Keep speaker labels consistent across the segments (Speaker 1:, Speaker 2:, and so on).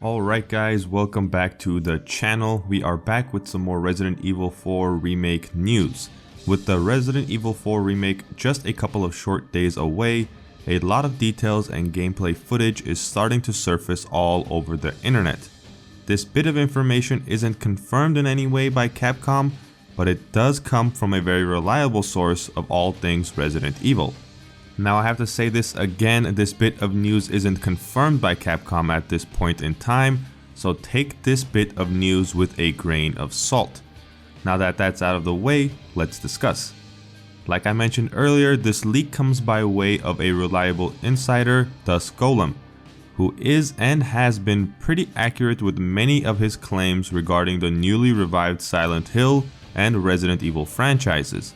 Speaker 1: Alright guys, welcome back to the channel. We are back with some more Resident Evil 4 Remake news. With the Resident Evil 4 Remake just a couple of short days away, a lot of details and gameplay footage is starting to surface all over the internet. This bit of information isn't confirmed in any way by Capcom, but it does come from a very reliable source of all things Resident Evil. Now I have to say this again, this bit of news isn't confirmed by Capcom at this point in time, so take this bit of news with a grain of salt. Now that that's out of the way, let's discuss. Like I mentioned earlier, this leak comes by way of a reliable insider, Dusk Golem, who is and has been pretty accurate with many of his claims regarding the newly revived Silent Hill and Resident Evil franchises.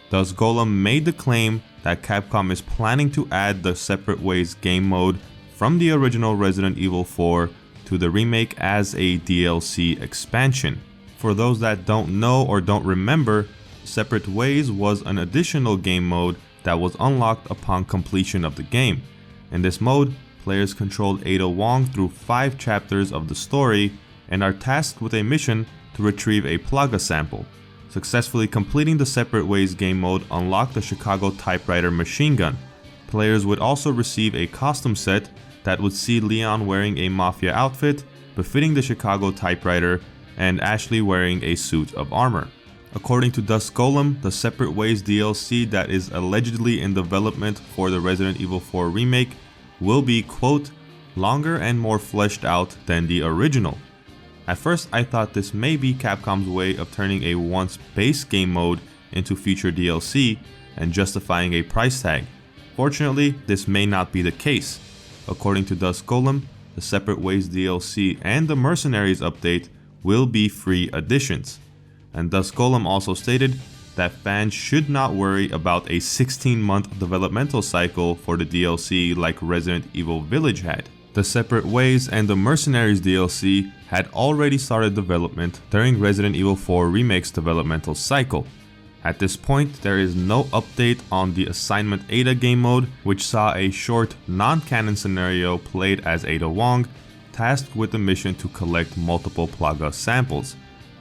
Speaker 1: Dusk Golem made the claim that Capcom is planning to add the Separate Ways game mode from the original Resident Evil 4 to the remake as a DLC expansion. For those that don't know or don't remember, Separate Ways was an additional game mode that was unlocked upon completion of the game. In this mode, players controlled Ada Wong through 5 chapters of the story and are tasked with a mission to retrieve a Plaga sample. Successfully completing the Separate Ways game mode unlocked the Chicago typewriter machine gun. Players would also receive a costume set that would see Leon wearing a mafia outfit befitting the Chicago typewriter and Ashley wearing a suit of armor. According to Dusk Golem, the Separate Ways DLC that is allegedly in development for the Resident Evil 4 remake will be, quote, longer and more fleshed out than the original. At first I thought this may be Capcom's way of turning a once base game mode into future DLC and justifying a price tag. Fortunately, this may not be the case. According to Dusk Golem, the Separate Ways DLC and the Mercenaries update will be free additions. And Dusk Golem also stated that fans should not worry about a 16-month developmental cycle for the DLC like Resident Evil Village had. The Separate Ways and the Mercenaries DLC had already started development during Resident Evil 4 Remake's developmental cycle. At this point, there is no update on the Assignment Ada game mode, which saw a short, non-canon scenario played as Ada Wong, tasked with the mission to collect multiple Plaga samples.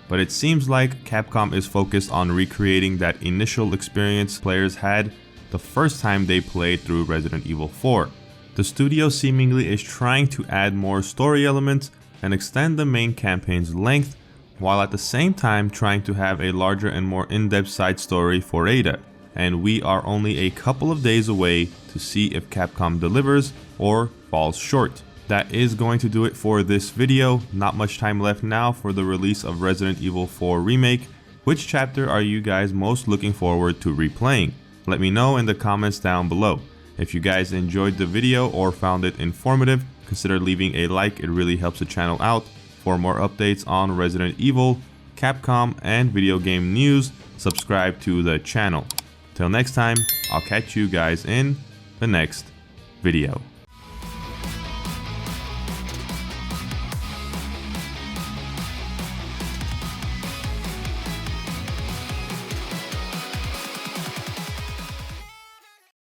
Speaker 1: But it seems like Capcom is focused on recreating that initial experience players had the first time they played through Resident Evil 4. The studio seemingly is trying to add more story elements and extend the main campaign's length, while at the same time trying to have a larger and more in-depth side story for Ada. And we are only a couple of days away to see if Capcom delivers or falls short. That is going to do it for this video. Not much time left now for the release of Resident Evil 4 Remake. Which chapter are you guys most looking forward to replaying? Let me know in the comments down below. If you guys enjoyed the video or found it informative, consider leaving a like, it really helps the channel out. For more updates on Resident Evil, Capcom, and video game news, subscribe to the channel. Till next time, I'll catch you guys in the next video.